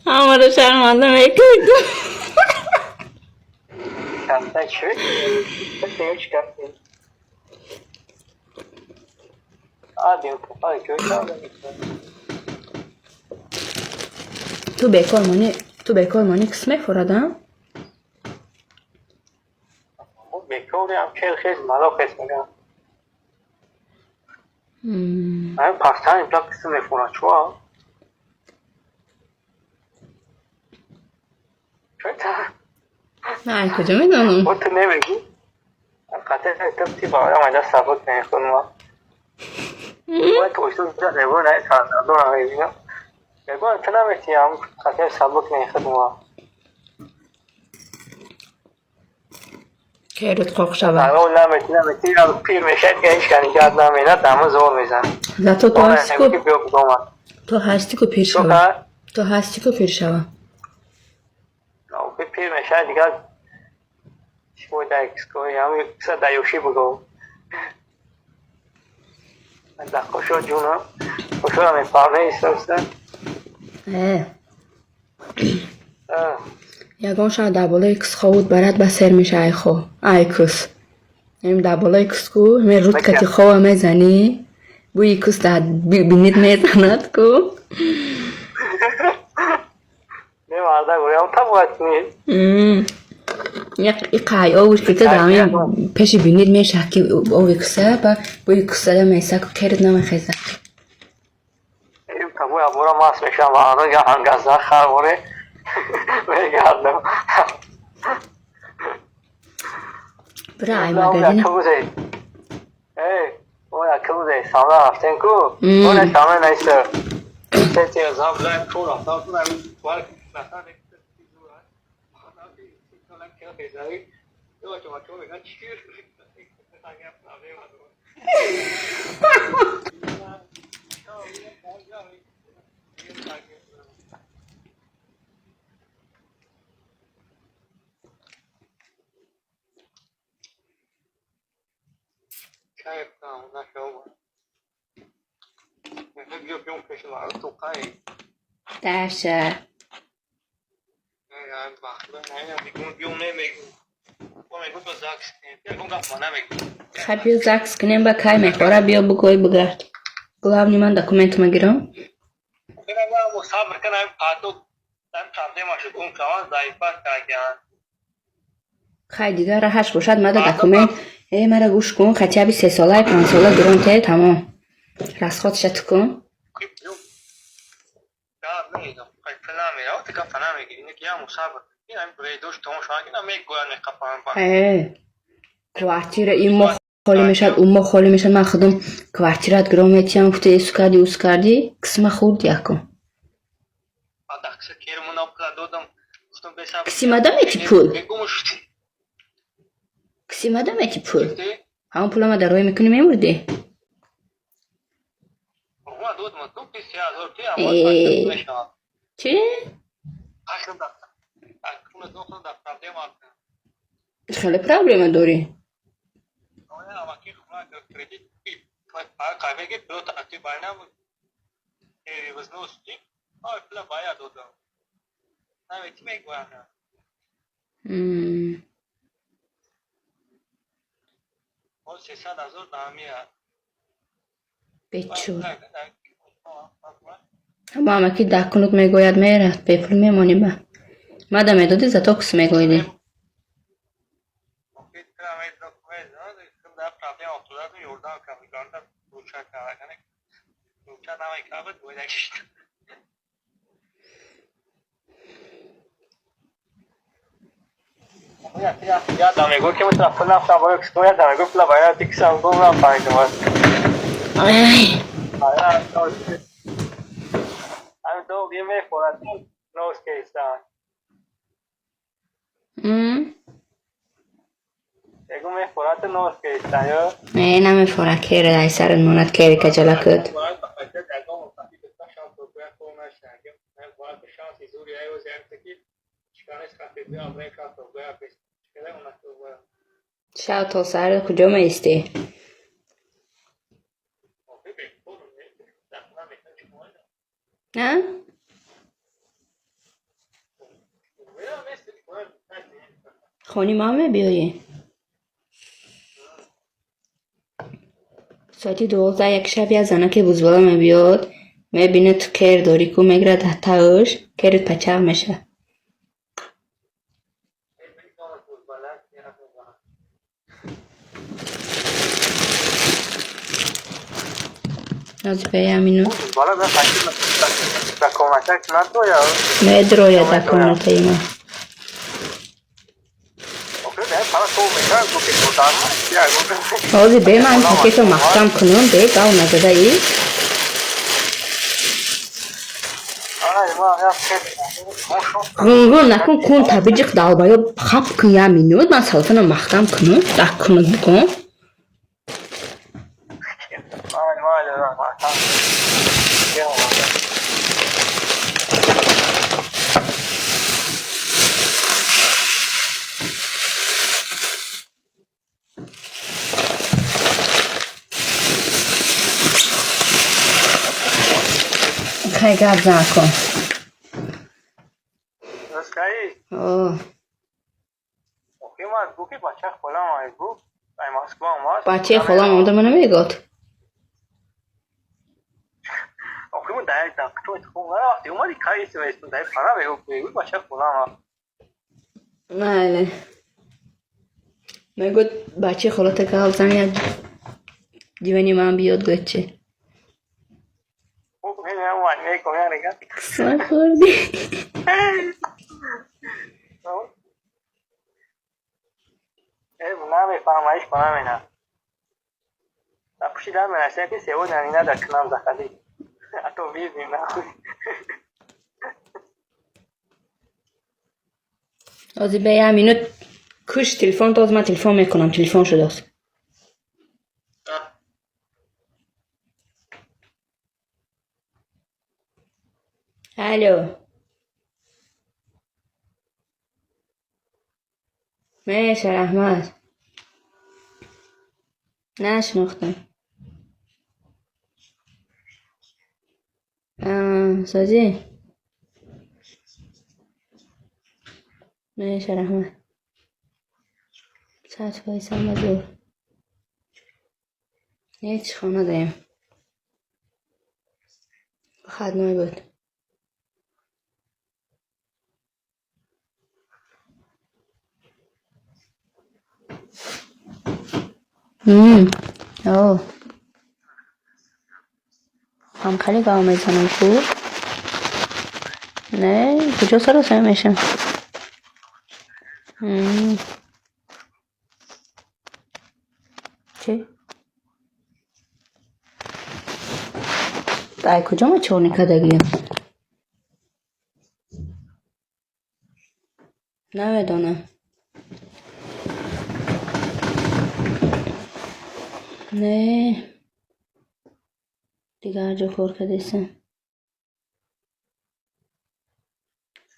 Amara şarmandım ekledim. Kanka çök. Sen çıkarttın. Hadi hadi köy aldım. تو به کارمانی قسمه فردم بکوری هم خیلی مالا قسم میگم. من پاکستان اینجا قسم میفونم چوا. چون تا نه کجا میدونم تو نمیگی؟ قطعه تی باید آمده سبک نمیخونم. باید تویشتون اینجا نبود نه تانده دو نمیدونم. بگو تو نمیتی هم قطعه سبک نمیخونم. که رود خواه شود اون نمیتی یا پیر میشد که هیچ کنی جاد نمیده دمو زور میزن. زاتو تو هستی که پیر شود تو هستی که پیر شود پیر میشد دیگه شما دکس کنی همی کسا دیوشی بگو من خوشو جونم خوشو همی پارنه ایستوستن یگان شاید دبالا کس خواهود برد بسر میشه ای کس یعنی دبالا کس کو همه رود کتی خواه میزنی بوی کس بینید میزند کو نه مرده گویم تا باید نید یک قای آوش که دامی پشی بینید میشه که اوی کسه با بوی کسه ده میسه که کرد نمیخیزه این تبوی ابورا ماس میشم و آنو یا هنگازه خربوره میگردم برای ای مگرینه اون اکوزه سامه هفتن کو اون سامه نیسته ستی از هم بلند کور افتاد کنم بارک نسان اکتر تیزور هست آنها که کنم که خیزایی دو چما چما بگن چیر اگر پرابلم شاید کنم نشون بیا بیون پیش ما رو تو قایی درشه نه بخدا نه میگون بیون نمیگون میگون تو زاکس میگون گفت ما نمیگون خب بیا زکس کنیم با کای میخوره بیا بگوی بگرد گلاب نیمان دکومنت مگیرم کنم با مصابر کنم پاتو تن کامده ماشو کن کمان زایفا کاگیان خیلی دیگه راهش باشد ماده دکومنت مرا گوش کن خطیبی 3 ساله 5 ساله گرانته تمام رسخاتش کن نه نمیدونم خیلی فنامیه او تکا فنامیه اینه که یا مصابر این هم برای دوش تمام شما اینا میگویان نکپان با کوارتیر این ما خالی میشد اون ما خالی میشد من خودم کوارتیرات گرامتی هم گفته ایسو کردی اوس کردی قسم خود یکم داکس کیرمون اپلا دودم گفتم بساب کسی مدام ایتی پول کسی مدام ایتی پول همون پول ما در روی میکنی میمورده ما دودم تو 20000 تی اما میشم چی؟ اخر دفتر اخر دفتر دفتر خیلی پرابلم داری نه اما کی خواهد کردیت کامی که دو تا اکتیو باید بود was no stick پلا باید دودم نمیتی میگویم اون 300,000 نامیه بچور اما همه که دکنوت میگوید میرد به پول میمانی با مادم ایدادی زتا کس میگویدی یادم میگو که مثلا پول نفتم باید کسکو یادم میگو پلا باید تکسم گو را پایین دوست همین دو گیم میخورد نوز کیستان بگو میخورد نوز کیستان یا نه نمیفورد که رای سر نونت که کجلا کد شاو تا سر کجا میستی نه خونی مامه بیایی ساعتی 12 یک شب یه زنه که بزبالا میبیاد میبینه تو کر داری که میگره ده تاش کرت پچق میشه از بیامینو بالا به خاطر کمک نتو یا میدرویا دکانه تایما اوکی ده پارا تو میگم تو که بودم یا گفتم آزی به من پاکیتو محکم کنم به گاو نزده ای آره ما یا رون نکن کن تبیجیق دالبایا خب کنیا مینود من سلطنه محکم کنم دک کنم بکن آره ما خیلی گرد نکن نسخه‌ای آه اوکی ما گوکی بچه خلا ما گو ای مسکو ما بچه خودم آمده منو میگاد اوکی ما دای دکتر تو وقتی اومدی کاری است دای پارا بگو بچه خلا ما بله میگود بچه خالات که زنی دیوانی من بیاد گوچه اوکی نه وانی کویا نگا قسمت خوردی نه میفهمش کنم اینا پوشیدن منشه که سیو نمینا در کنم داخلی اتو بیزیم نه آزی بیام اینو کش تلفن تاز من تلفن میکنم تلفن شده است الو میشه رحمت نشناختم سازی میشه رحمت ساعت بایستم بزور هیچ خانه داریم خدمه بود اوه هم خیلی گاو میزنم خوب نه کجا سر سر میشم چی؟ دای کجا ما چونی کدگیم نمیدونم نه دیگه هر جا کار کدیسم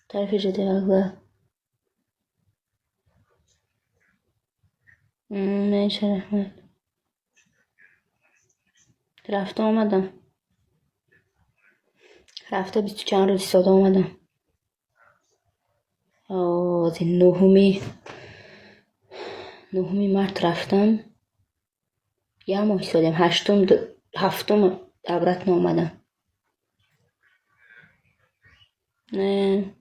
طرف جدی اغلا میشه رحمت رفته آمدم رفته 20 چند روزی ساده آمدم از این نهمی مرد رفتم یه ماه سادم هفتم عبرت آمدم نه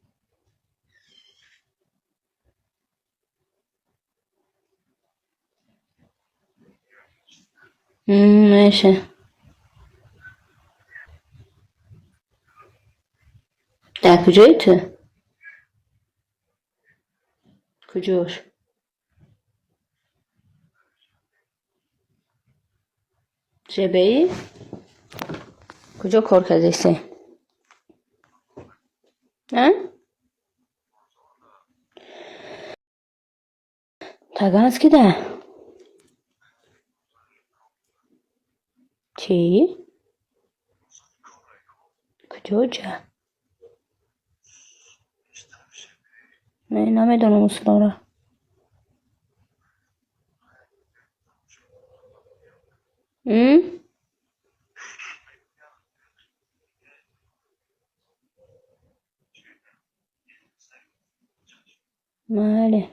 میشه در کجایی تو؟ کجاش؟ شبهی؟ کجا کار کردیستی؟ تگانس که ده؟ چی؟ کجا جا؟ نه نمیدونم اصلا را بله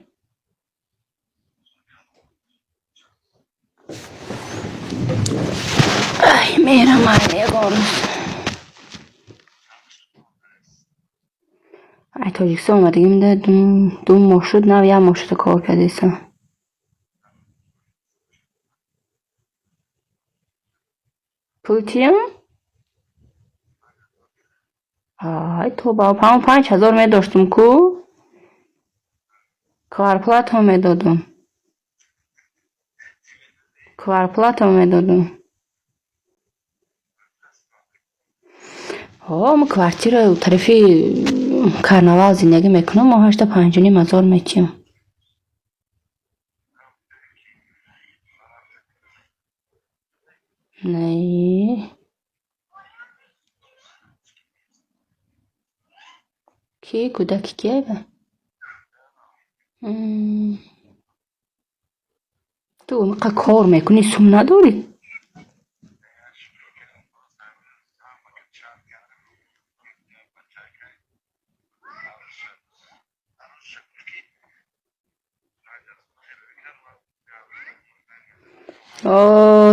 میرم یگان ای تاجیکستان اومدگیم ده دو ماه شد نه یه ماه شد کار کردیستم پولتیم؟ آی تو با 5,000 می داشتم کو کارپلات هم می دادم کارپلات هم می دادم ما کوارتیر طرفی کرنوال زندگی میکنم ما 8,500 میتیم نه کی کودکی کیه به تو اونقدر کار میکنی سوم نداری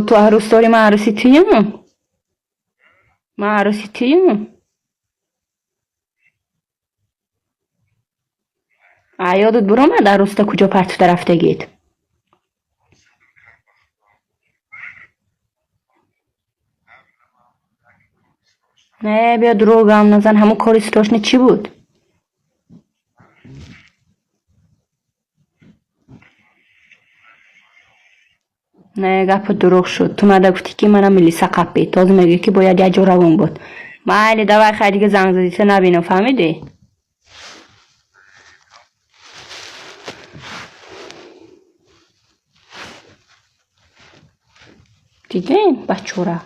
تو عروس داری من عروسی تیم من عروسی تیم یادت برآمد عروس تا کجا پرت رفته گید نه بیا دروغ هم نزن همون کاری ستاشنه چی بود نه گپ دروغ شد تو مده گفتی که منم لیسا قپی تازه میگه که باید یه جا روون بود بله دوای خیلی دیگه زنگ زدی تو نبینم فهمیدی دیدین بچورا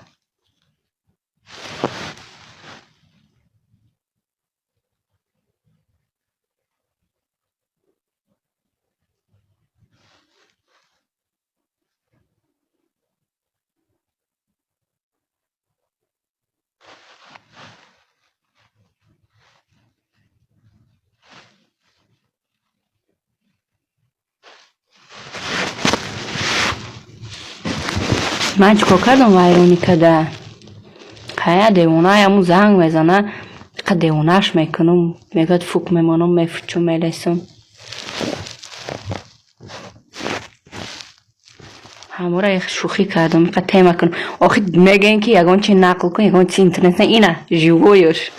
من چیکار کردم ویرونی کده خیلی دیوانه همون زنگ میزنه که دیوانهش میکنم میگه فوک میمانم میفچم میلیسم همه را شوخی کردم که تیمه کنم آخه میگه این که یگان چی نقل کن یگان چی اینترنت نه اینه جیویش